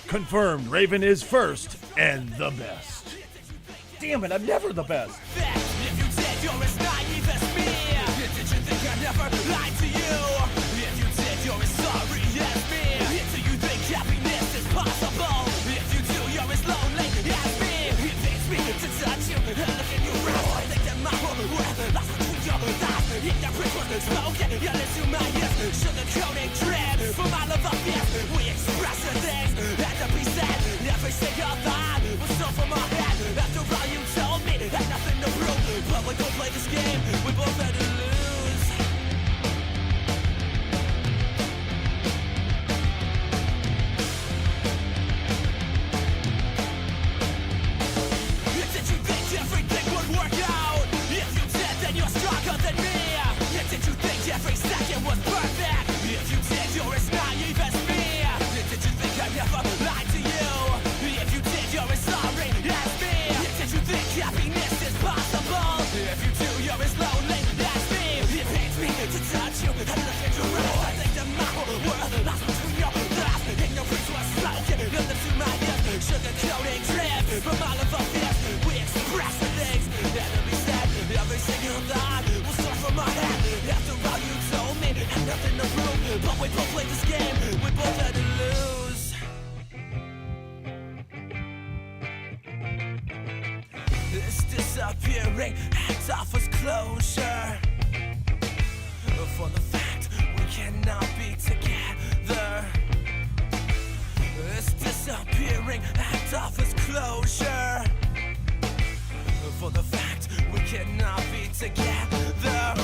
Confirmed, Raven is first and the best. Damn it, I'm never the best. If you did, you're as naive as me. Did you think I never lied to you? If you did, you're as sorry as me. Do you think happiness is possible? If you do, you're as lonely as me. It pains me to touch you and look in your eyes. I think that my whole world lost between your thighs. If that bridge was spoken, you listen to my ears. Sugar-coating dread from all of our fears. We express the things that to be said. Every single thought was so from our head. After all you told me, had nothing to prove. But we don't play this game, we both had to lose. Did you think everything would work out? If you did, then you're stronger than me. Did you think every second was perfect? If you did, you're as naive as me. Did you think I never lied to you? If you did, you're as sorry as me. Did you think happiness is possible? If you do, you're as lonely as me. It pains me to touch you and look in your eyes. I think that my whole world lost between your thighs. Ignorance was spoken, nothing to my ears. Sugar-coating drip from all of our fears. We express the things that to be said. Every single thought will start from my head. After all you told me, had nothing to prove. But we both played this game, we both had to lose. This disappearing act offers closure for the fact we cannot be together. This disappearing act offers closure for the fact we cannot be together.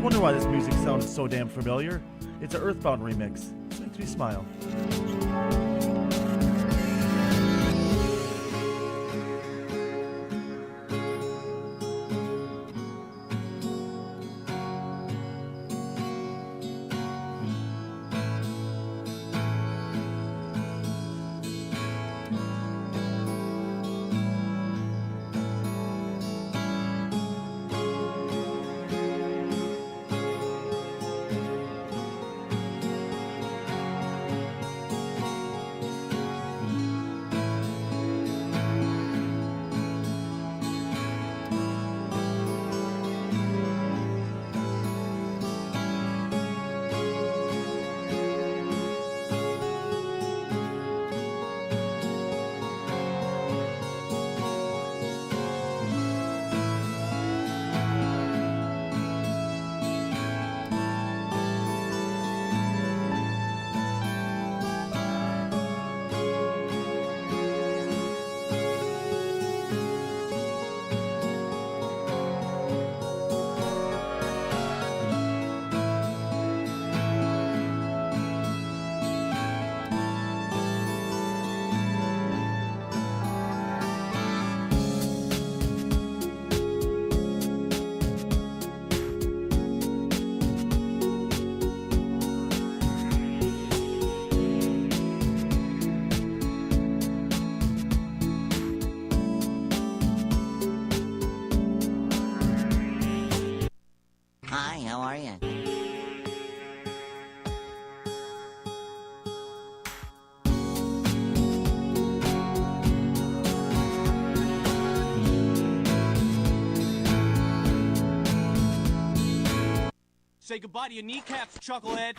wonder why this music sounded so damn familiar. It's an Earthbound remix. It makes me smile. Hi, how are you? Say goodbye to your kneecaps, chucklehead.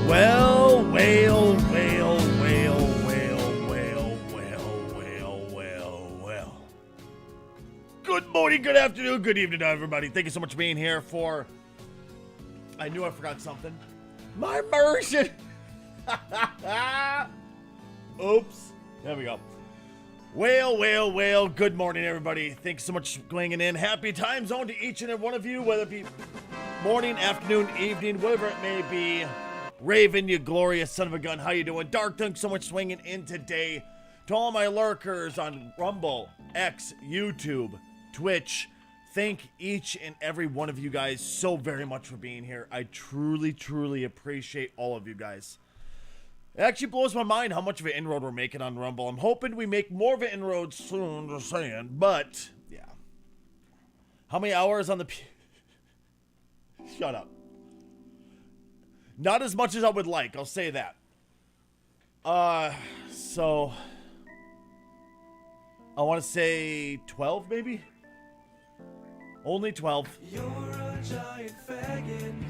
Well. Good morning, good afternoon, good evening, everybody. Thank you so much for being here for... I knew I forgot something. My immersion! Oops. There we go. Well. Good morning, everybody. Thanks so much for going in. Happy time zone to each and every one of you, whether it be morning, afternoon, evening, whatever it may be. Raven, you glorious son of a gun. How you doing? Dark, thanks so much swinging in today. To all my lurkers on Rumble, X, YouTube, Twitch, thank each and every one of you guys so very much for being here. I truly appreciate all of you guys. It actually blows my mind how much of an inroad we're making on Rumble. I'm hoping we make more of an inroad soon, just saying. But, yeah. How many hours on the... Shut up. Not as much as I would like, I'll say that. So... I want to say 12, maybe? Only 12.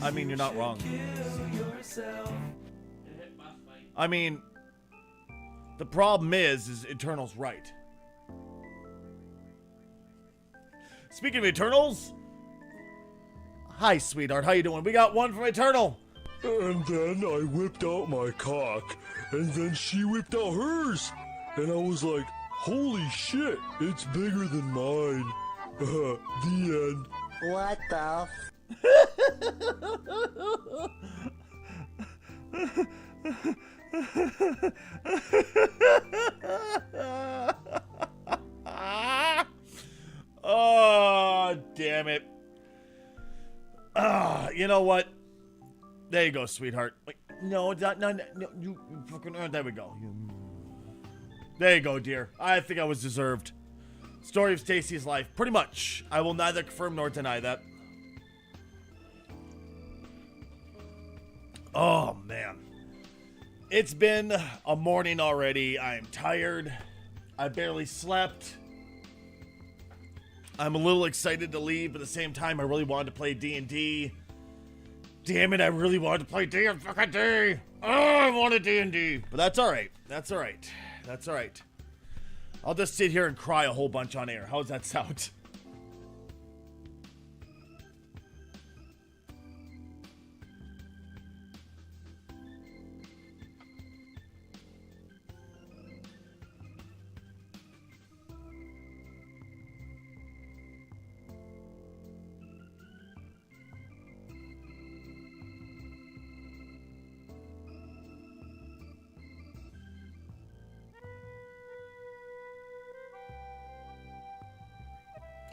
I mean, you're not wrong. I mean, the problem is Eternal's right. Speaking of Eternals, hi, sweetheart. How you doing? We got one from Eternal. And then I whipped out my cock, and then she whipped out hers, and I was like, holy shit, it's bigger than mine. The end. What the Oh, damn it. You know what? There you go, sweetheart. Wait, no, you fucking... there we go. There you go, dear. I think I was deserved. Story of Stacy's life. Pretty much. I will neither confirm nor deny that. Oh, man. It's been a morning already. I am tired. I barely slept. I'm a little excited to leave, but at the same time, I really wanted to play D&D. Damn it, I really wanted to play D&D. Oh, I wanted D&D. But that's all right. That's all right. That's all right. I'll just sit here and cry a whole bunch on air. How's that sound?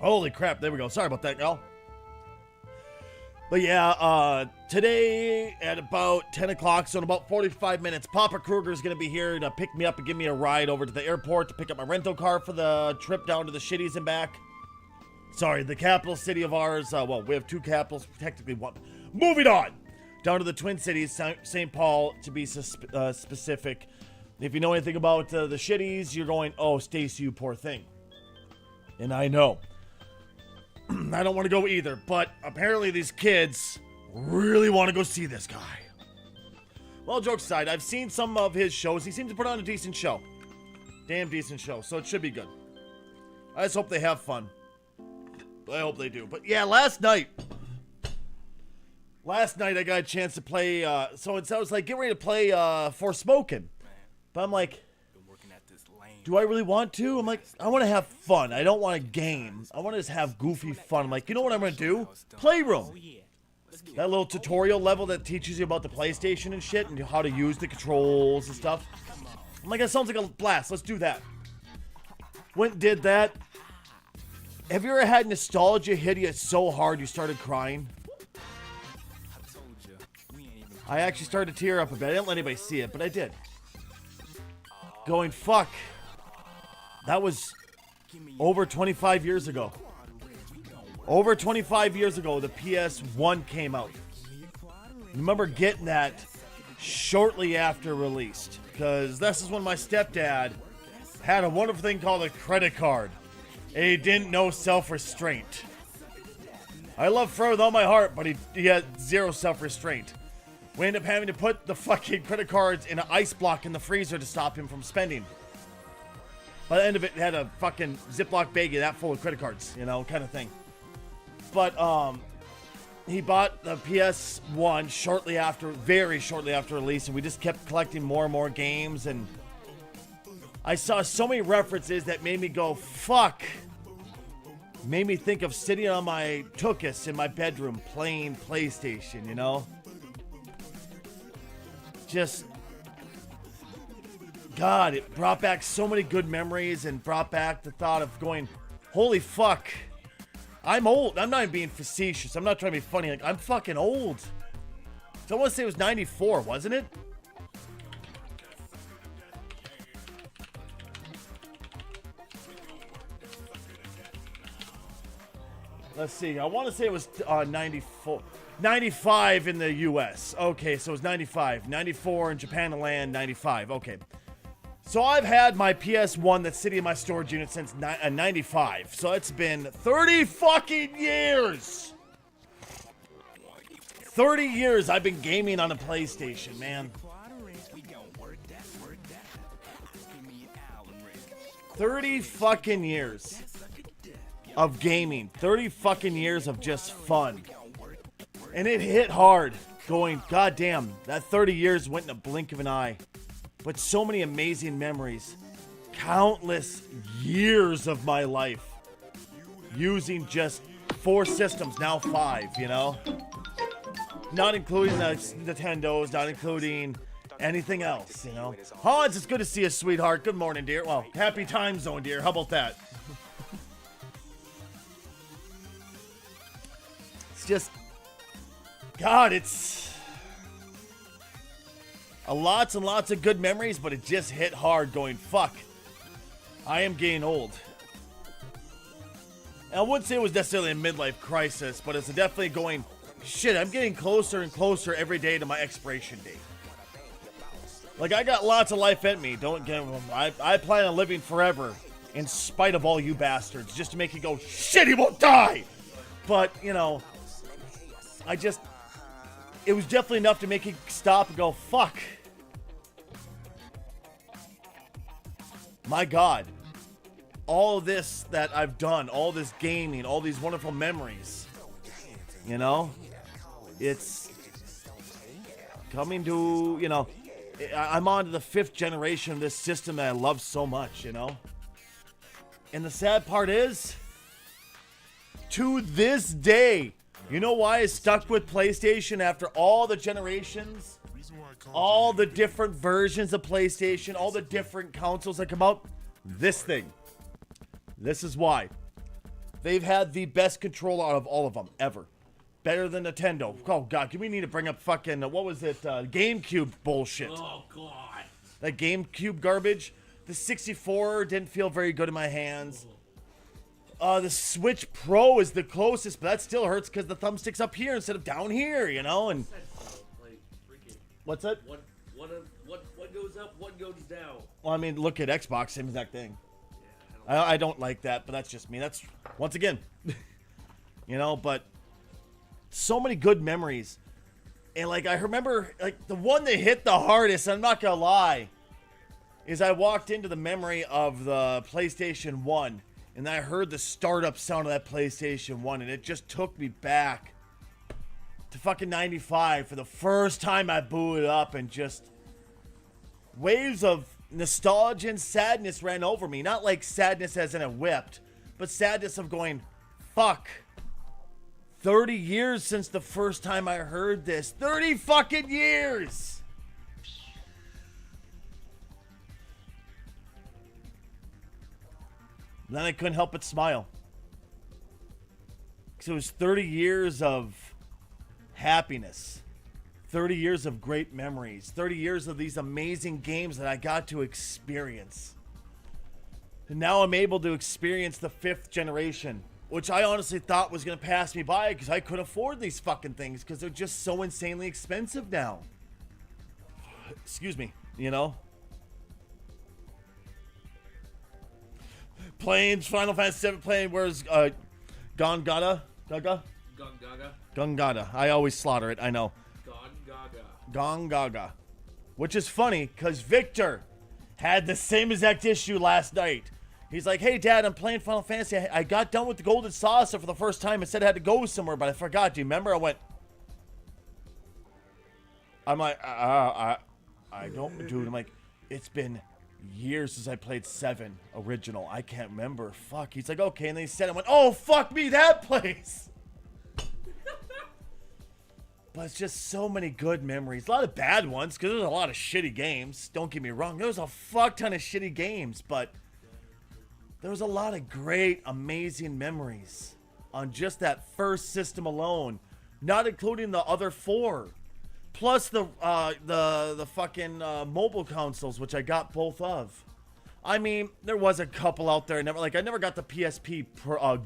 Holy crap, there we go. Sorry about that, y'all. But yeah, today at about 10 o'clock, so in about 45 minutes, Papa Kruger is going to be here to pick me up and give me a ride over to the airport to pick up my rental car for the trip down to the shitties and back. Sorry, the capital city of ours. Well, we have two capitals, technically one. Moving on! Down to the Twin Cities, St. Paul, to be specific. If you know anything about the shitties, you're going, oh, Stacy, you poor thing. And I know. I don't want to go either, but apparently these kids really want to go see this guy. Well, jokes aside, I've seen some of his shows. He seems to put on a decent show. Damn decent show, so it should be good. I just hope they have fun. I hope they do. But yeah, last night I got a chance to play, so it sounds like get ready to play For Smoking. But I'm like, do I really want to? I'm like, I want to have fun. I don't want to game. I want to just have goofy fun. I'm like, you know what I'm going to do? Playroom. That little tutorial level that teaches you about the PlayStation and shit and how to use the controls and stuff. I'm like, that sounds like a blast. Let's do that. Went and did that. Have you ever had nostalgia hit you so hard you started crying? I actually started to tear up a bit. I didn't let anybody see it, but I did. Going, fuck. That was over 25 years ago. Over 25 years ago, the PS1 came out. Remember getting that shortly after released. Because this is when my stepdad had a wonderful thing called a credit card. And he didn't know self-restraint. I love Fred with all my heart, but he had zero self-restraint. We ended up having to put the fucking credit cards in an ice block in the freezer to stop him from spending. By the end of it, it had a fucking Ziploc baggie that full of credit cards, you know, kind of thing. But, he bought the PS1 very shortly after release, and we just kept collecting more and more games, and I saw so many references that made me go, fuck. Made me think of sitting on my tuchus in my bedroom playing PlayStation, you know? Just, God, it brought back so many good memories and brought back the thought of going, holy fuck, I'm old. I'm not even being facetious. I'm not trying to be funny. Like, I'm fucking old. So I want to say it was 94, wasn't it? Let's see. I want to say it was 94. 95 in the U.S. Okay, so it was 95. 94 in Japan and land, 95. Okay. So I've had my PS1 that's sitting in my storage unit since 95. So it's been 30 fucking years. 30 years I've been gaming on a PlayStation, man. 30 fucking years of gaming. 30 fucking years of just fun. And it hit hard going, goddamn, that 30 years went in a blink of an eye. But so many amazing memories. Countless years of my life using just 4 systems, now 5, you know? Not including the Nintendos, not including anything else, you know? Hans, it's good to see you, sweetheart. Good morning, dear. Well, happy time zone, dear. How about that? It's just, God, it's lots and lots of good memories, but it just hit hard going, fuck, I am getting old. And I wouldn't say it was necessarily a midlife crisis, but it's definitely going, shit, I'm getting closer and closer every day to my expiration date. Like, I got lots of life in me. Don't get me, I plan on living forever in spite of all you bastards, just to make you go, shit, he won't die! But, you know, it was definitely enough to make you stop and go, fuck. My God. all of this that I've done, all this gaming, all these wonderful memories, you know, it's coming to, you know, I'm on to the 5th generation of this system that I love so much, you know. And the sad part is, to this day, you know why I stuck with PlayStation after all the generations, all the different versions of PlayStation, all the different consoles that come out? This thing. This is why. They've had the best controller out of all of them, ever. Better than Nintendo. Oh, God, we need to bring up fucking, what was it, GameCube bullshit. Oh, God. That GameCube garbage. The 64 didn't feel very good in my hands. The Switch Pro is the closest, but that still hurts because the thumbstick's up here instead of down here, you know? And Like, freaking, what's that? what goes up, what goes down? Well, I mean, look at Xbox, same exact thing. I don't like that, but that's just me. That's, once again, you know, but so many good memories. And, like, I remember, like, the one that hit the hardest, I'm not gonna lie, is I walked into the memory of the PlayStation 1, and I heard the startup sound of that PlayStation 1, and it just took me back to fucking 95 for the first time I booted up, and just waves of nostalgia and sadness ran over me. Not like sadness as in a whipped, but sadness of going, fuck. 30 years since the first time I heard this. 30 fucking years! Then I couldn't help but smile. Because it was 30 years of happiness. 30 years of great memories. 30 years of these amazing games that I got to experience. And now I'm able to experience the 5th generation, which I honestly thought was going to pass me by because I couldn't afford these fucking things because they're just so insanely expensive now. Excuse me, you know? Playing Final Fantasy VII, playing where's Gongada? Gaga? Gongaga. Gongada. I always slaughter it, I know. Gongaga. Gongaga. Which is funny, because Victor had the same exact issue last night. He's like, hey, Dad, I'm playing Final Fantasy. I got done with the Golden Saucer for the first time and said I had to go somewhere, but I forgot. Do you remember? I'm like, I don't, dude. I'm like, it's been years since I played 7 original. I can't remember. Fuck. He's like, okay. And then he said, I went, oh, fuck me, that place. But it's just so many good memories. A lot of bad ones, because there's a lot of shitty games. Don't get me wrong. There was a fuck ton of shitty games, but there was a lot of great, amazing memories on just that first system alone, not including the other 4. Plus the fucking mobile consoles, which I got both of. I mean, there was a couple out there. I never got the PSP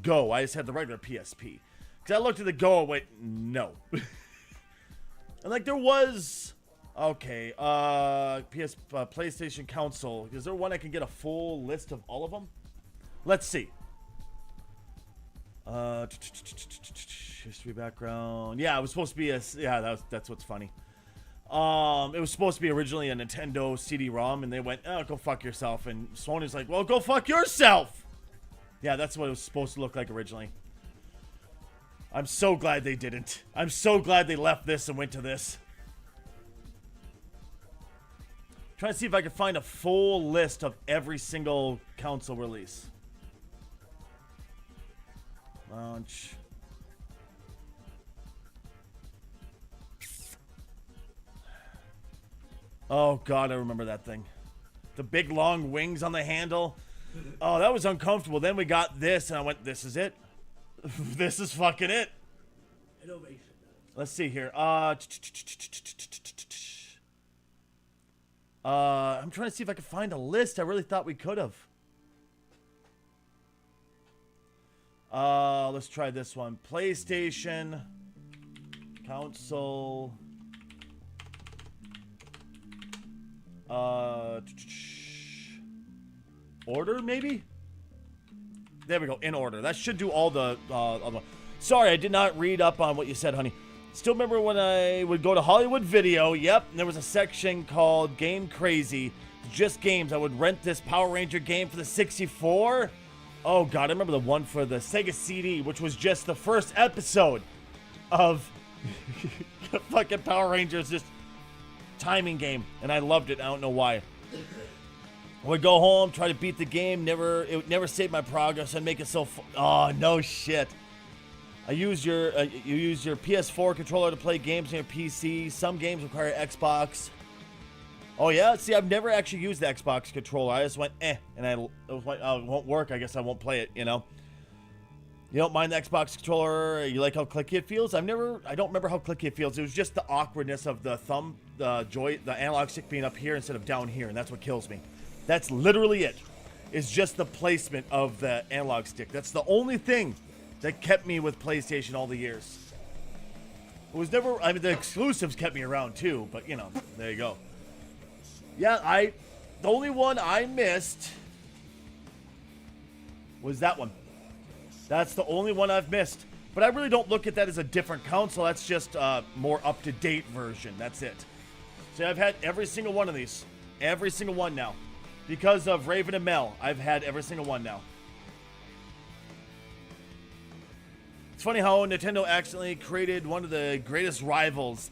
Go. I just had the regular PSP. Because I looked at the Go and went, no. And like there was, okay, PlayStation console. Is there one I can get a full list of all of them? Let's see. History background. Yeah, it was supposed to be that's what's funny. It was supposed to be originally a Nintendo CD-ROM, and they went, oh, go fuck yourself. And Sony's like, well, go fuck yourself. Yeah, that's what it was supposed to look like originally. I'm so glad they didn't. I'm so glad they left this and went to this. Trying to see if I can find a full list of every single console release. Launch. Oh God, I remember that thing. The big long wings on the handle. Oh, that was uncomfortable. Then we got this and I went, this is it. This is fucking it. Innovation. Let's see here. I'm trying to see if I can find a list. I really thought we could have. Let's try this one. PlayStation console. Order maybe? There we go. In order. That should do all the Sorry, I did not read up on what you said, honey. Still remember when I would go to Hollywood Video. Yep, and there was a section called Game Crazy. Just games. I would rent this Power Ranger game for the 64. Oh god, I remember the one for the Sega CD, which was just the first episode of fucking Power Rangers, just timing game, and I loved it. I don't know why. I would go home, try to beat the game. It would never save my progress. I'd make it so. Oh no shit. You use your PS4 controller to play games on your PC. Some games require Xbox. Oh yeah, see, I've never actually used the Xbox controller. I just went and it was like, oh, it won't work. I guess I won't play it. You know. You don't mind the Xbox controller? You like how clicky it feels? I don't remember how clicky it feels. It was just the awkwardness of the the analog stick being up here instead of down here, and that's what kills me. That's literally it. It's just the placement of the analog stick. That's the only thing that kept me with PlayStation all the years. It was never, I mean, the exclusives kept me around too, but you know, there you go. Yeah, the only one I missed was that one. That's the only one I've missed. But I really don't look at that as a different console. That's just a more up-to-date version. That's it. So I've had every single one of these. Every single one now. Because of Raven and Mel, I've had every single one now. It's funny how Nintendo accidentally created one of the greatest rivals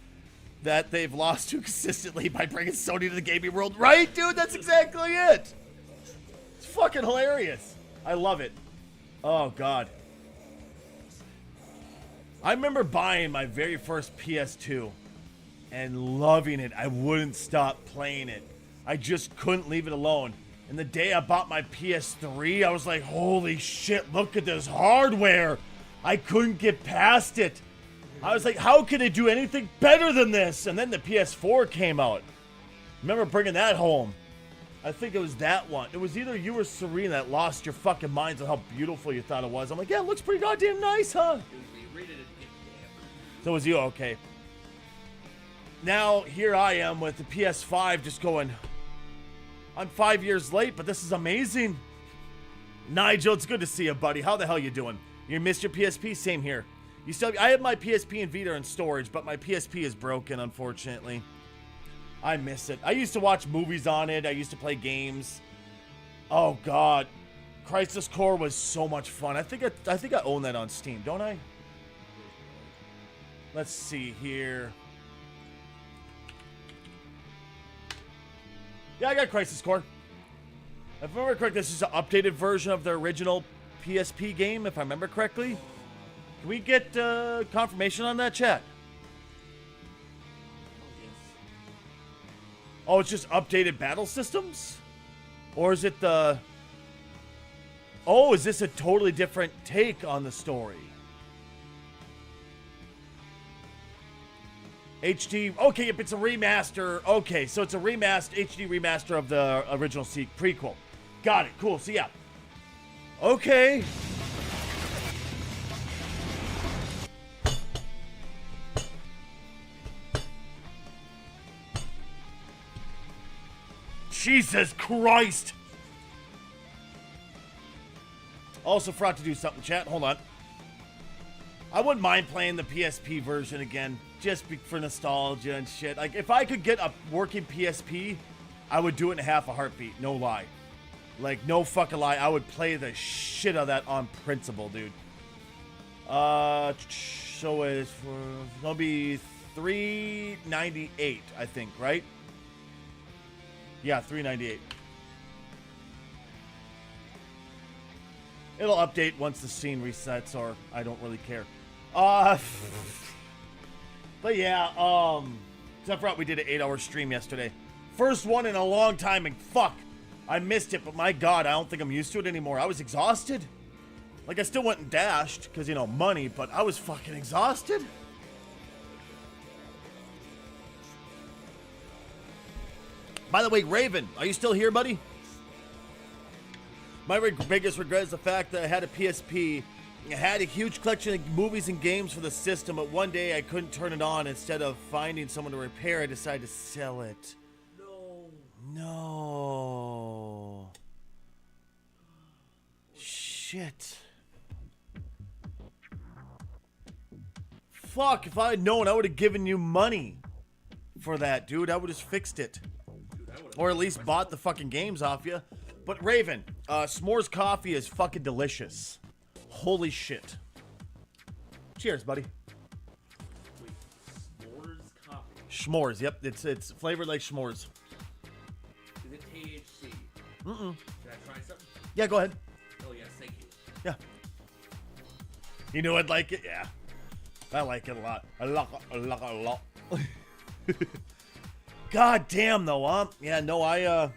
that they've lost to consistently by bringing Sony to the gaming world. Right, dude? That's exactly it. It's fucking hilarious. I love it. Oh, God. I remember buying my very first PS2 and loving it. I wouldn't stop playing it. I just couldn't leave it alone. And the day I bought my PS3, I was like, holy shit, look at this hardware. I couldn't get past it. I was like, how can it do anything better than this? And then the PS4 came out. Remember bringing that home. I think it was that one. It was either you or Serena that lost your fucking minds on how beautiful you thought it was. I'm like, yeah, it looks pretty goddamn nice, huh? So it was you, okay. Now, here I am with the PS5 just going, I'm 5 years late, but this is amazing. Nigel, it's good to see you, buddy. How the hell you doing? You missed your PSP? Same here. I have my PSP and Vita in storage, but my PSP is broken, unfortunately. I miss it. I used to watch movies on it. I used to play games. Oh, God. Crisis Core was so much fun. I think I own that on Steam, don't I? Let's see here. Yeah, I got Crisis Core. If I remember correctly, this is an updated version of the original PSP game, if I remember correctly. Can we get confirmation on that, chat? Oh, it's just updated battle systems? Or is it the... Oh, is this a totally different take on the story? HD... Okay, if it's a remaster... Okay, so it's a HD remaster of the original prequel. Got it, cool, so yeah. Okay. Jesus Christ! Also forgot to do something, chat. Hold on. I wouldn't mind playing the PSP version again, just for nostalgia and shit. Like, if I could get a working PSP, I would do it in half a heartbeat. No lie. Like, no fucking lie. I would play the shit out of that on principle, dude. So it's gonna be $398, I think, right? Yeah, $398. It'll update once the scene resets, or I don't really care. But yeah, I forgot we did an 8-hour stream yesterday. First one in a long time, and fuck, I missed it, but my God, I don't think I'm used to it anymore. I was exhausted. Like, I still went and dashed, because, you know, money, but I was fucking exhausted. By the way, Raven, are you still here, buddy? My biggest regret is the fact that I had a PSP. I had a huge collection of movies and games for the system, but one day I couldn't turn it on. Instead of finding someone to repair, I decided to sell it. No. Shit. Fuck, if I had known, I would have given you money for that, dude. I would have fixed it. Or at least bought the fucking games off you. But Raven, S'mores coffee is fucking delicious. Holy shit. Cheers, buddy. Wait, s'mores coffee. S'mores, yep. It's flavored like s'mores. Is it THC? Mm-mm. Can I try something? Yeah, go ahead. Oh, yes, thank you. Yeah. You know I'd like it? Yeah. I like it a lot. I like it a lot. God damn, though, huh? Yeah, no, I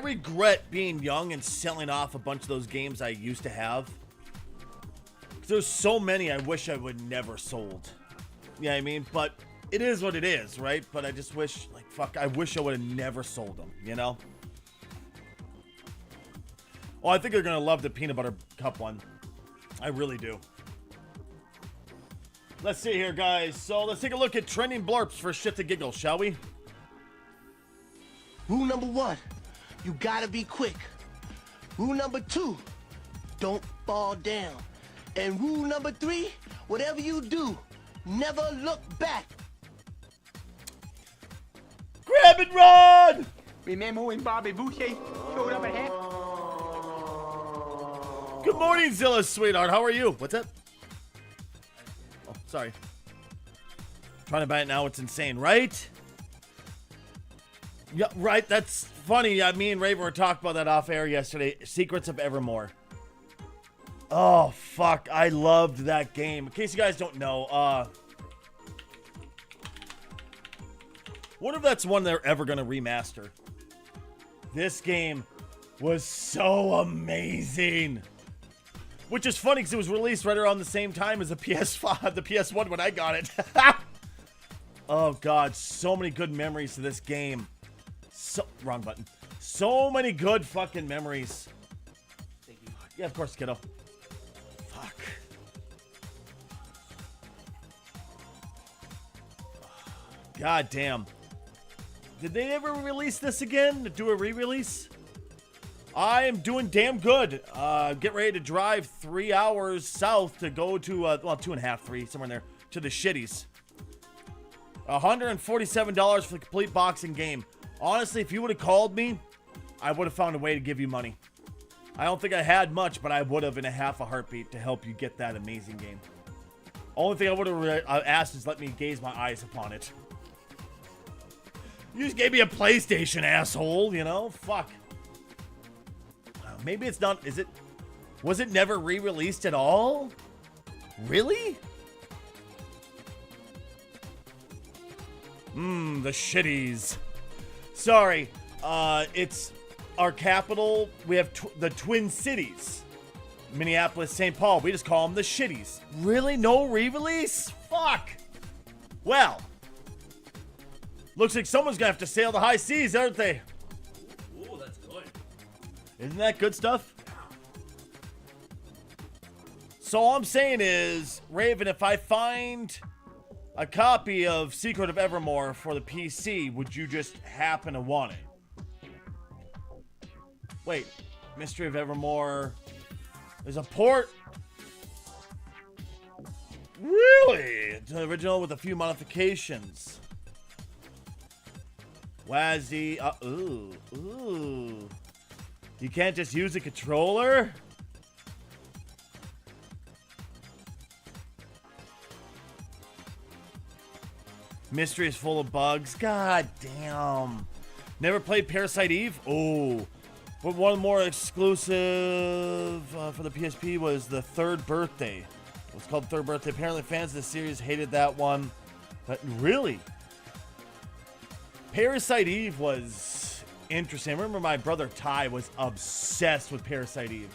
regret being young and selling off a bunch of those games I used to have. There's so many I wish I would never sold. Yeah, I mean, but it is what it is, right? But I just wish, like, fuck, I wish I would have never sold them, you know? Oh, I think you're gonna love the peanut butter cup one. I really do. Let's see here, guys. So let's take a look at trending blurps for shit to giggle, shall we? Rule number 1, you gotta be quick. Rule number 2, don't fall down. And rule number 3, whatever you do, never look back. Grab and run! Remember when BoyWithUke showed up at half? Good morning, Zilla, sweetheart. How are you? What's that? Oh, sorry. Trying to buy it now. It's insane, right? Yeah, right. That's funny. Me and Raven were talking about that off air yesterday. Secrets of Evermore. Oh, fuck. I loved that game. In case you guys don't know, wonder if that's one they're ever going to remaster. This game was so amazing. Which is funny because it was released right around the same time as the PS5, the PS1 when I got it. Oh, God. So many good memories to this game. Wrong button. So many good fucking memories. Thank you. Yeah, of course, kiddo. Fuck. God damn. Did they ever release this again? Do a re-release? I am doing damn good. Get ready to drive 3 hours south to go to, well, 2.5, 3, somewhere in there, to the shitties. $147 for the complete boxing game. Honestly, if you would have called me, I would have found a way to give you money. I don't think I had much, but I would have in a half a heartbeat to help you get that amazing game. Only thing I would have asked is let me gaze my eyes upon it. You just gave me a PlayStation, asshole, you know? Fuck. Maybe it's not, is it? Was it never re-released at all? Really? The shitties. Sorry, it's our capital. We have the Twin Cities. Minneapolis, St. Paul. We just call them the shitties. Really? No re-release? Fuck. Well, looks like someone's gonna have to sail the high seas, aren't they? Ooh, that's good. Isn't that good stuff? So all I'm saying is, Raven, if I find a copy of Secret of Evermore for the PC, would you just happen to want it? Wait, Mystery of Evermore. There's a port. Really? It's an original with a few modifications. Wazzy. Ooh. You can't just use a controller? Mystery is full of bugs. God damn. Never played Parasite Eve? Oh. But one more exclusive for the PSP was the Third Birthday. It was called Third Birthday. Apparently fans of the series hated that one. But really? Parasite Eve was interesting. I remember my brother Ty was obsessed with Parasite Eve.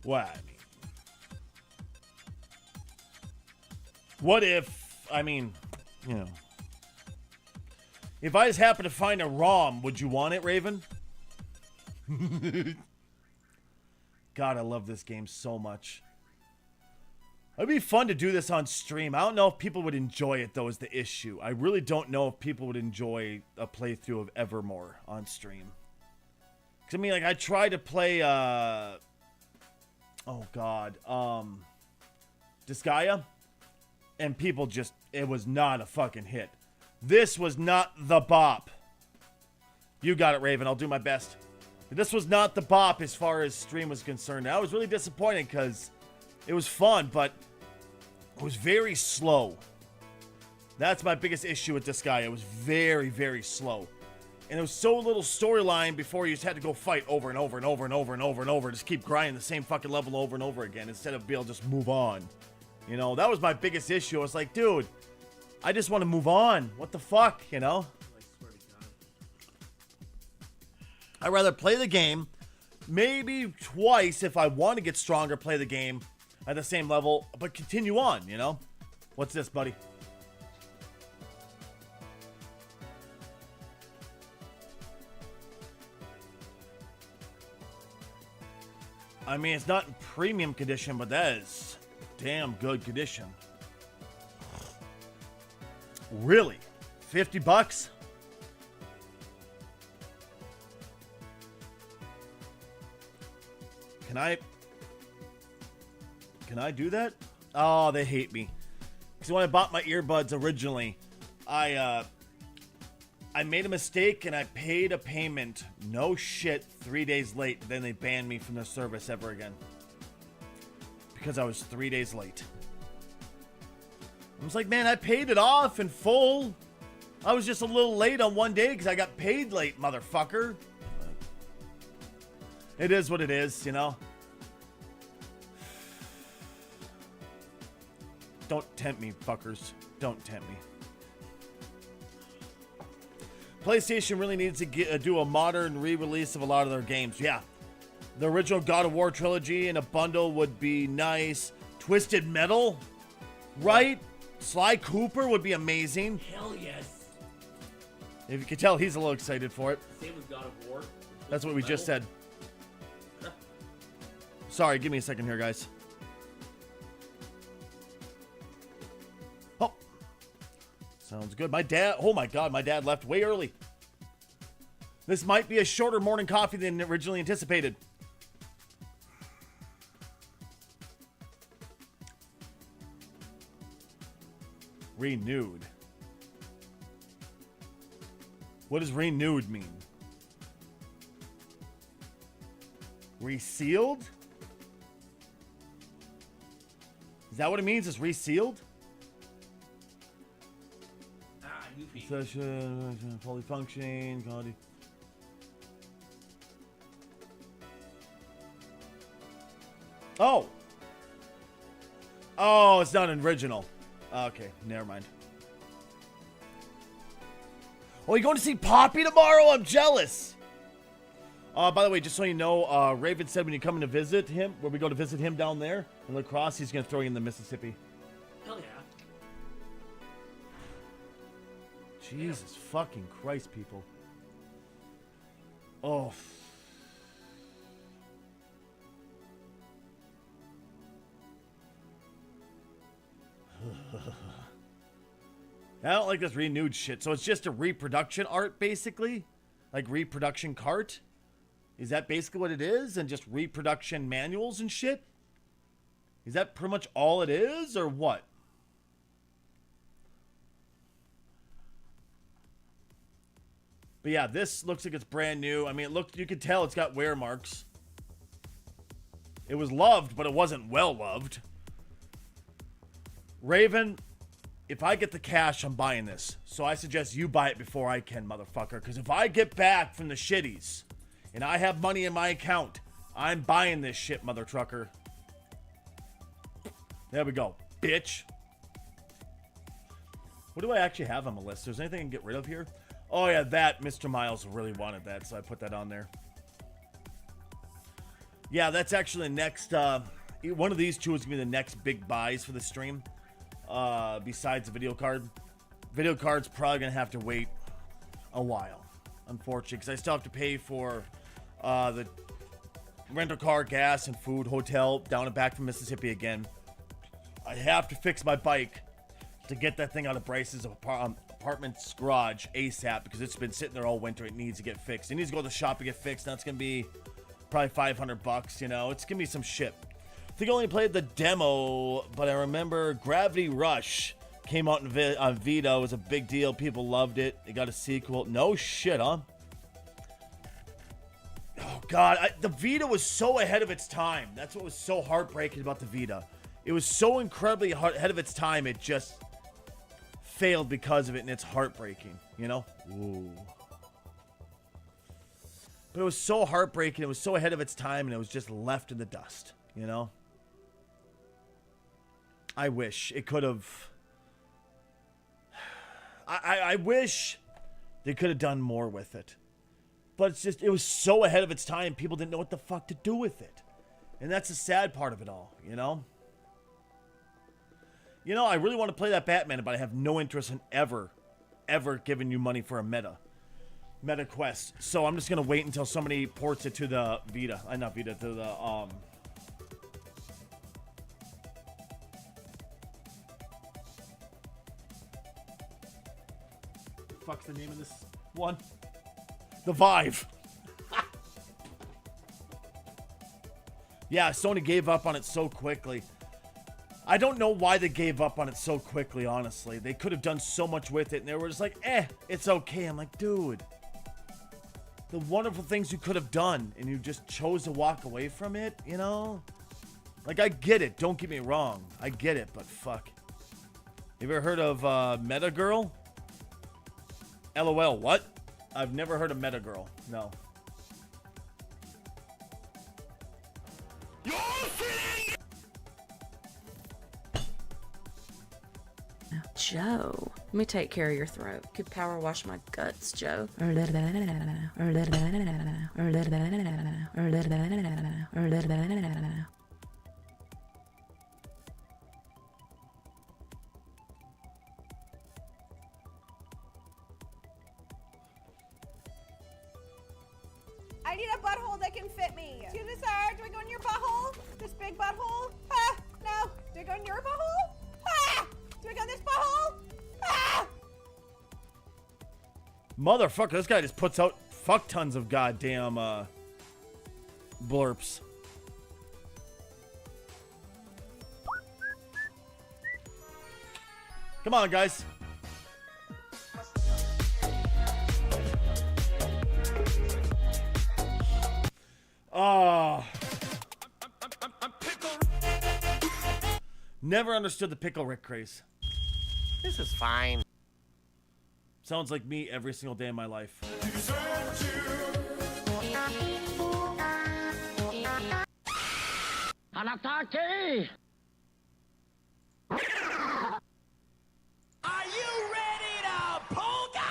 What? What if, I mean, you know, if I just happen to find a ROM, would you want it, Raven? God, I love this game so much. It'd be fun to do this on stream. I don't know if people would enjoy it, though, is the issue. I really don't know if people would enjoy a playthrough of Evermore on stream. Because, I mean, like, I tried to play, oh, God, Disgaea. And people just, it was not a fucking hit. This was not the bop. You got it, Raven. I'll do my best. This was not the bop as far as stream was concerned. I was really disappointed because it was fun, but it was very slow. That's my biggest issue with this guy. It was very, very slow. And there was so little storyline before you just had to go fight over and over and over and over and over and over. Just keep grinding the same fucking level over and over again instead of be able to just move on. You know, that was my biggest issue. I was like, dude, I just want to move on. What the fuck, you know? I'd rather play the game, maybe twice if I want to get stronger, play the game at the same level, but continue on, you know? What's this, buddy? I mean, it's not in premium condition, but that is damn good condition. Really? 50 bucks? Can I do that? Oh, they hate me. Because when I bought my earbuds originally, I made a mistake and I paid a payment. No shit, 3 days late. Then they banned me from the service ever again. Because I was 3 days late. I was like, man, I paid it off in full. I was just a little late on one day because I got paid late, motherfucker. It is what it is, you know? Don't tempt me, fuckers. Don't tempt me. PlayStation really needs to do a modern re-release of a lot of their games. Yeah. The original God of War trilogy in a bundle would be nice. Twisted Metal? Right? Sly Cooper would be amazing. Hell yes. If you can tell, he's a little excited for it. Same as God of War. That's what we just said. Sorry, give me a second here, guys. Oh. Sounds good. My dad, oh my God, my dad left way early. This might be a shorter morning coffee than originally anticipated. Renewed. What does renewed mean? Resealed? Is that what it means? Is resealed? New feed. Session, fully functioning, quality. Oh! Oh, it's not an original. Okay, never mind. Oh, you going to see Poppy tomorrow? I'm jealous. By the way, just so you know, Raven said when you're coming to visit him, where we go to visit him down there in La Crosse, he's going to throw you in the Mississippi. Hell yeah. Jesus fucking Christ, people. Oh. I don't like this renewed shit. So it's just a reproduction art, basically? Like reproduction cart? Is that basically what it is? And just reproduction manuals and shit? Is that pretty much all it is, or what? But yeah, this looks like it's brand new. I mean, you can tell it's got wear marks. It was loved, but it wasn't well loved. Raven, if I get the cash, I'm buying this. So I suggest you buy it before I can, motherfucker. Because if I get back from the shitties and I have money in my account, I'm buying this shit, mother trucker. There we go, bitch. What do I actually have on my list? There's anything I can get rid of here? Oh yeah, that Mr. Miles really wanted that, so I put that on there. Yeah, that's actually the next, one of these two is going to be the next big buys for the stream. Besides the video card. Video card's probably going to have to wait a while, unfortunately, because I still have to pay for the rental car, gas, and food, hotel, down and back from Mississippi again. I have to fix my bike to get that thing out of Bryce's apartment's garage ASAP, because it's been sitting there all winter. It needs to get fixed. It needs to go to the shop to get fixed. That's going to be probably $500, you know. It's going to be some shit. I think I only played the demo, but I remember Gravity Rush came out on Vita. It was a big deal. People loved it. It got a sequel. No shit, huh? Oh, God. The Vita was so ahead of its time. That's what was so heartbreaking about the Vita. It was so incredibly ahead of its time. It just failed because of it, and it's heartbreaking, you know? Ooh. But it was so heartbreaking. It was so ahead of its time, and it was just left in the dust, you know? I wish it could have... I wish they could have done more with it. But it's just, it was so ahead of its time, people didn't know what the fuck to do with it. And that's the sad part of it all, you know? You know, I really want to play that Batman, but I have no interest in ever giving you money for a meta quest. So I'm just going to wait until somebody ports it to the Vita. Not Vita, to the, fuck's the name of this one? The Vive. Yeah, Sony gave up on it so quickly. I don't know why they gave up on it so quickly, honestly. They could have done so much with it, and they were just like, it's okay. I'm like, dude, the wonderful things you could have done, and you just chose to walk away from it, you know? Like, I get it. Don't get me wrong. I get it, but fuck. You ever heard of Meta Girl? LOL, what? I've never heard of Meta Girl. No. Joe, let me take care of your throat. Could power wash my guts, Joe. I need a butthole that can fit me. Excuse me, sir. Do I go in your butthole? This big butthole? Ah, no. Do I go in your butthole? Ah! Do I go in this butthole? Ah! Motherfucker, this guy just puts out fuck tons of goddamn blurps. Come on, guys. Oh. Never understood the Pickle Rick craze. This is fine. Sounds like me every single day of my life. Hanataki! Are you ready to polka?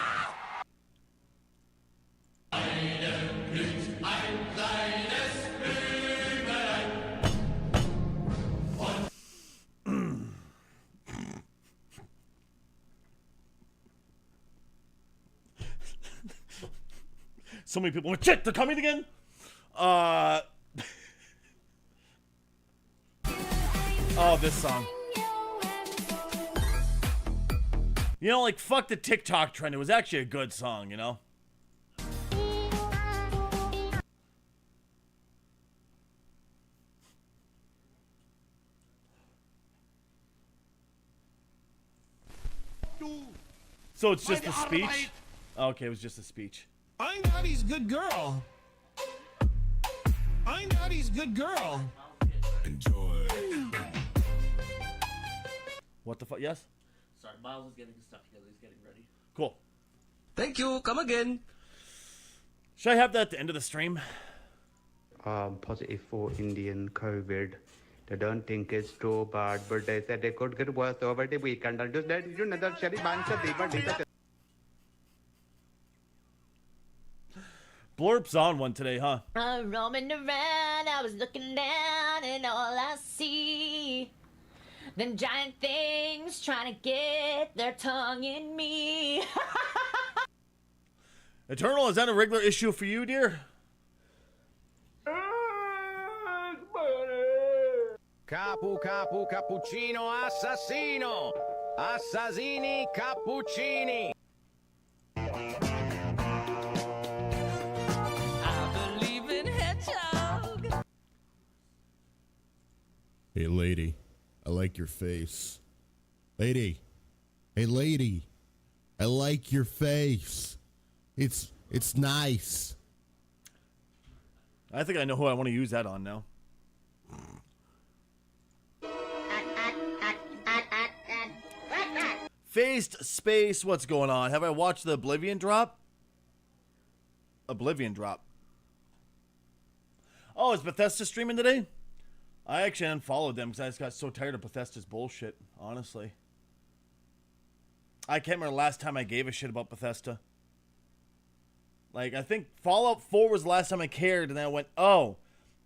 So many people went, shit, they're coming again? Oh, this song. You know, like, fuck the TikTok trend. It was actually a good song, you know? So it's just a speech? Okay, it was just a speech. I'm Daddy's good girl. I'm Daddy's good girl. Enjoy. What the fuck? Yes? Sorry, Miles is getting his stuff together. He's getting ready. Cool. Thank you. Come again. Should I have that at the end of the stream? Positive for Indian COVID. They don't think it's too bad, but they said they could get worse over the weekend. And just let you know that Sherry Banks Blurp's on one today, huh? Roaming around, I was looking down, and all I see, them giant things trying to get their tongue in me. Eternal, is that a regular issue for you, dear? Capu, capu, cappuccino, assassino. Assassini, cappuccini. I believe in hedgehog. Hey, lady, I like your face. Lady, hey, lady, I like your face. It's nice. I think I know who I want to use that on now. Faced Space, what's going on? Have I watched the Oblivion drop? Oblivion drop. Oh, is Bethesda streaming today? I actually unfollowed them because I just got so tired of Bethesda's bullshit, honestly. I can't remember the last time I gave a shit about Bethesda. Like, I think Fallout 4 was the last time I cared, and then I went, oh,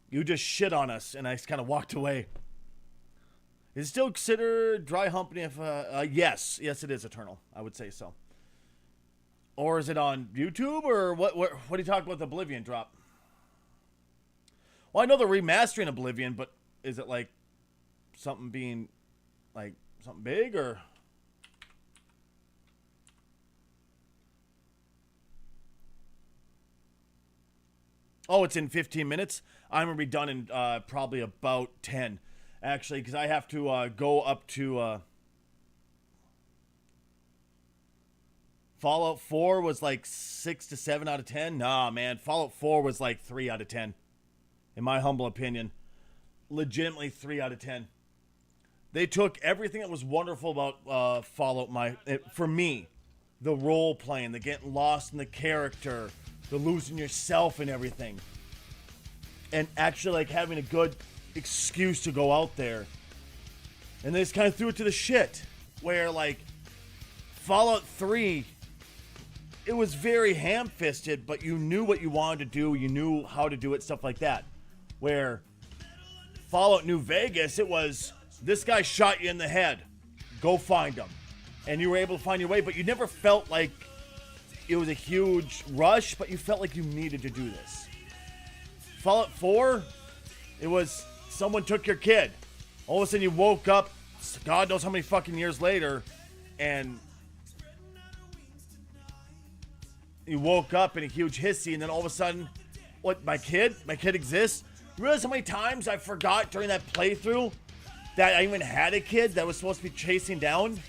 you just shit on us, and I just kind of walked away. Is it still considered dry humping if, yes, it is Eternal. I would say so. Or is it on YouTube, or what do you talk about the Oblivion drop? Well, I know they're remastering Oblivion, but is it like something being, like, something big, or? Oh, it's in 15 minutes? I'm going to be done in probably about 10. Actually, because I have to go up to... Fallout 4 was like 6 to 7 out of 10. Nah, man. Fallout 4 was like 3 out of 10. In my humble opinion. Legitimately 3 out of 10. They took everything that was wonderful about Fallout, for me. The role-playing, the getting lost in the character, the losing yourself and everything. And actually, like, having a good excuse to go out there. And they just kind of threw it to the shit. Where, like, Fallout 3, it was very ham-fisted, but you knew what you wanted to do. You knew how to do it, stuff like that. Where Fallout New Vegas, it was, this guy shot you in the head. Go find him. And you were able to find your way, but you never felt like it was a huge rush, but you felt like you needed to do this. Fallout 4, it was someone took your kid. All of a sudden you woke up, God knows how many fucking years later, and you woke up in a huge hissy, and then all of a sudden, what, my kid exists? You realize how many times I forgot during that playthrough that I even had a kid that was supposed to be chasing down?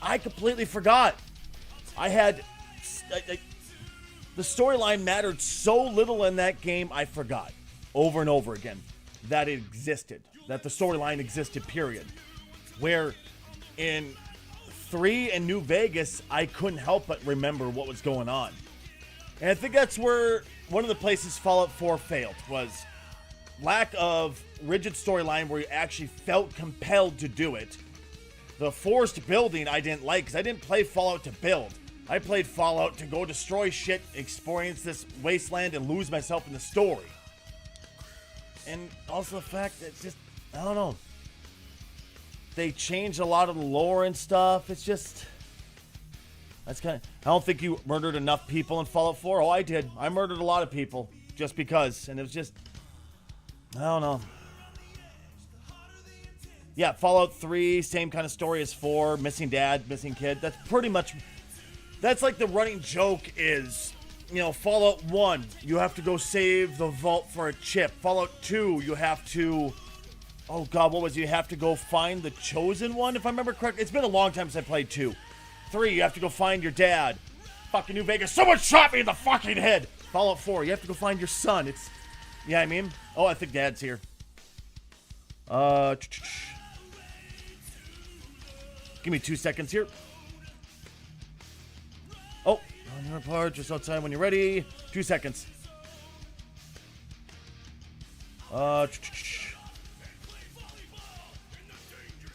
I completely forgot. The storyline mattered so little in that game, I forgot over and over again that it existed, that the storyline existed, period. Where in 3 and New Vegas, I couldn't help but remember what was going on. And I think that's where one of the places Fallout 4 failed, was lack of rigid storyline where you actually felt compelled to do it. The forced building I didn't like, because I didn't play Fallout to build. I played Fallout to go destroy shit, experience this wasteland, and lose myself in the story. And also the fact that just, I don't know. They changed a lot of the lore and stuff. It's just, that's kind of, I don't think you murdered enough people in Fallout 4. Oh, I did. I murdered a lot of people just because. And it was just, I don't know. Yeah, Fallout 3, same kind of story as 4. Missing dad, missing kid. That's pretty much, that's like the running joke is, you know, Fallout 1, you have to go save the vault for a chip. Fallout 2, you have to, oh God, what was it? You have to go find the chosen one, if I remember correctly. It's been a long time since I played 2. 3, you have to go find your dad. Fucking New Vegas, someone shot me in the fucking head. Fallout 4, you have to go find your son. It's, yeah, I mean, oh, I think Dad's here. Give me 2 seconds here. Oh, on your part, just outside when you're ready. 2 seconds.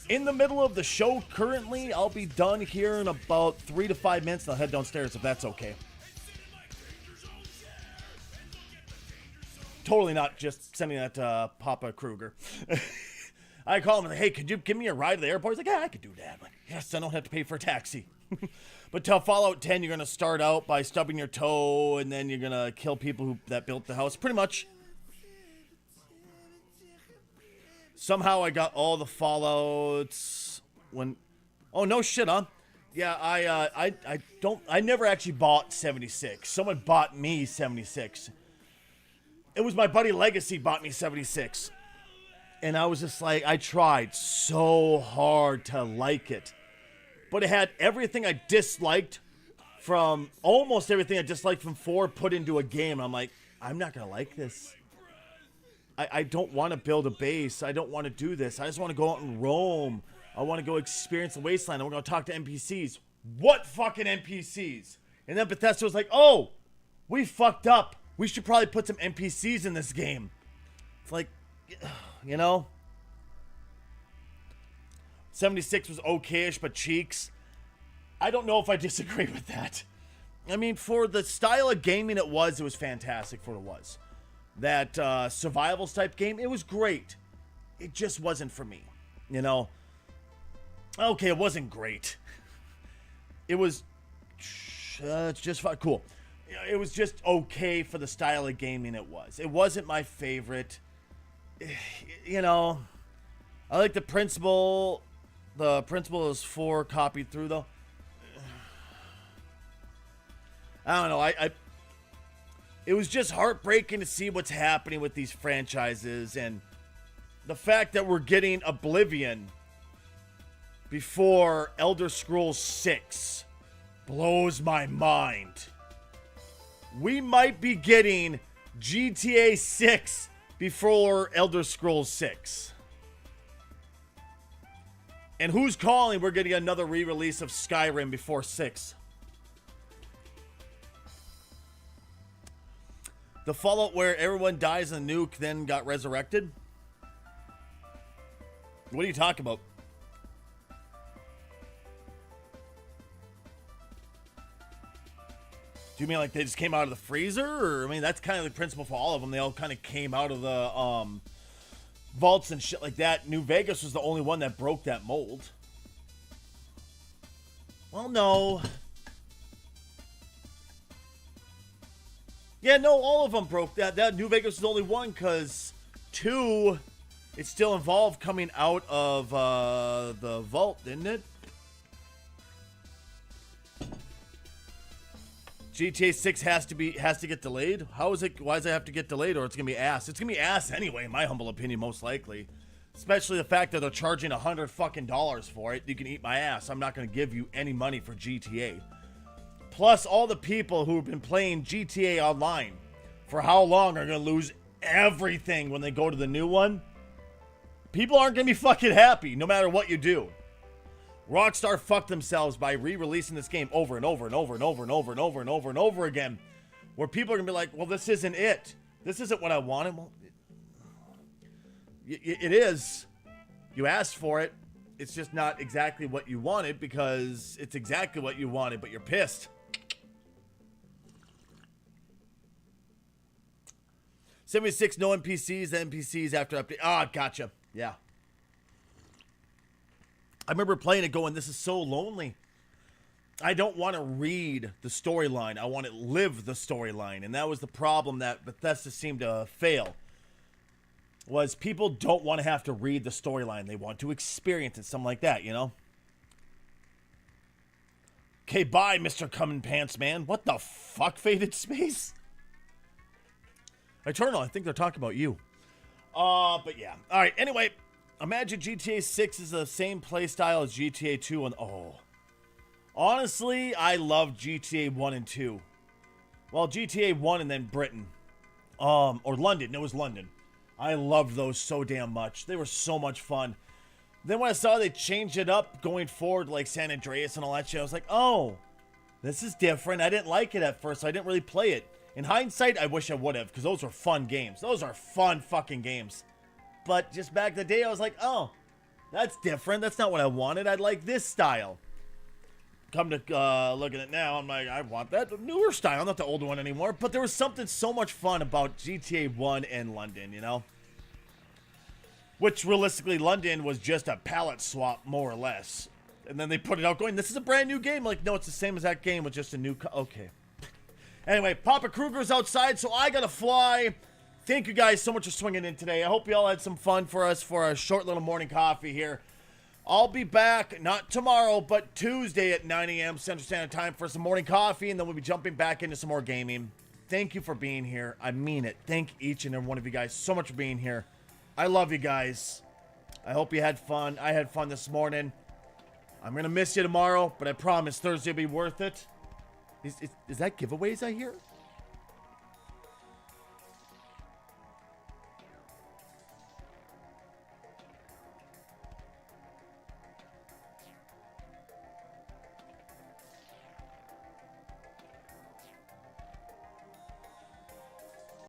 In the middle of the show currently. I'll be done here in about 3 to 5 minutes. I'll head downstairs if that's okay. Totally not just sending that to Papa Kruger. I call him and hey, could you give me a ride to the airport? He's like, yeah, I could do that. I'm like, yes, I don't have to pay for a taxi. But till Fallout 10, you're going to start out by stubbing your toe, and then you're going to kill people that built the house. Pretty much. Somehow I got all the Fallouts when... Oh, no shit, huh? Yeah, I never actually bought 76. Someone bought me 76. It was my buddy Legacy bought me 76. And I was just like, I tried so hard to like it. But it had everything I disliked from, almost everything I disliked from 4 put into a game. I'm like, I'm not going to like this. I don't want to build a base. I don't want to do this. I just want to go out and roam. I want to go experience the wasteland. I want to go talk to NPCs. What fucking NPCs? And then Bethesda was like, oh, we fucked up. We should probably put some NPCs in this game. It's like, you know? 76 was okay-ish, but cheeks. I don't know if I disagree with that. I mean, for the style of gaming it was fantastic for what it was. That survivals type game, it was great. It just wasn't for me, you know? Okay, it wasn't great. It was it's just fine. Cool. It was just okay for the style of gaming it was. It wasn't my favorite. You know, I like the principle. The principle is 4 copied through, though. I don't know. It was just heartbreaking to see what's happening with these franchises, and the fact that we're getting Oblivion before Elder Scrolls 6 blows my mind. We might be getting GTA 6 before Elder Scrolls 6. And who's calling we're getting another re-release of Skyrim before 6? The Fallout where everyone dies in a nuke then got resurrected? What are you talking about? Do you mean like they just came out of the freezer? Or, I mean, that's kind of the principle for all of them. They all kind of came out of the vaults and shit like that. New Vegas was the only one that broke that mold. Well, no. Yeah, no, all of them broke that. That New Vegas was the only one because 2, it's still involved coming out of the vault, didn't it? GTA 6 has to get delayed. How is it? Why does it have to get delayed? Or it's gonna be ass? It's gonna be ass anyway, in my humble opinion, most likely. Especially the fact that they're charging $100 fucking for it. You can eat my ass. I'm not gonna give you any money for GTA. Plus, all the people who have been playing GTA Online for how long are gonna lose everything when they go to the new one. People aren't gonna be fucking happy no matter what you do. Rockstar fucked themselves by re-releasing this game over and over and over and over and over and over and over and over again, where people are gonna be like, well, this isn't it. This isn't what I wanted. Well, it is. You asked for it. It's just not exactly what you wanted because it's exactly what you wanted, but you're pissed. 76, no NPCs, the NPCs after update. Ah, gotcha. Yeah. I remember playing it going, this is so lonely. I don't want to read the storyline. I want to live the storyline. And that was the problem that Bethesda seemed to fail. Was people don't want to have to read the storyline. They want to experience it. Something like that, you know? Okay, bye, Mr. Comin' Pants Man. What the fuck, Faded Space? Eternal, I think they're talking about you. But yeah. All right, anyway. Imagine GTA 6 is the same playstyle as GTA 2 and honestly, I love GTA 1 and 2. Well, GTA 1 and then Britain. Or London. It was London. I loved those so damn much. They were so much fun. Then when I saw they changed it up going forward, like San Andreas and all that shit, I was like, oh, this is different. I didn't like it at first, so I didn't really play it. In hindsight, I wish I would have, because those were fun games. Those are fun fucking games. But just back in the day, I was like, oh, that's different. That's not what I wanted. I'd like this style. Come to look at it now, I'm like, I want that newer style, not the older one anymore. But there was something so much fun about GTA 1 and London, you know? Which, realistically, London was just a palette swap, more or less. And then they put it out going, this is a brand new game. Like, no, it's the same as that game with just a new... Okay. Anyway, Papa Kruger's outside, so I gotta fly. Thank you guys so much for swinging in today. I hope you all had some fun for us for a short little morning coffee here. I'll be back, not tomorrow, but Tuesday at 9 a.m. Central Standard Time for some morning coffee, and then we'll be jumping back into some more gaming. Thank you for being here. I mean it. Thank each and every one of you guys so much for being here. I love you guys. I hope you had fun. I had fun this morning. I'm going to miss you tomorrow, but I promise Thursday will be worth it. Is that giveaways I hear?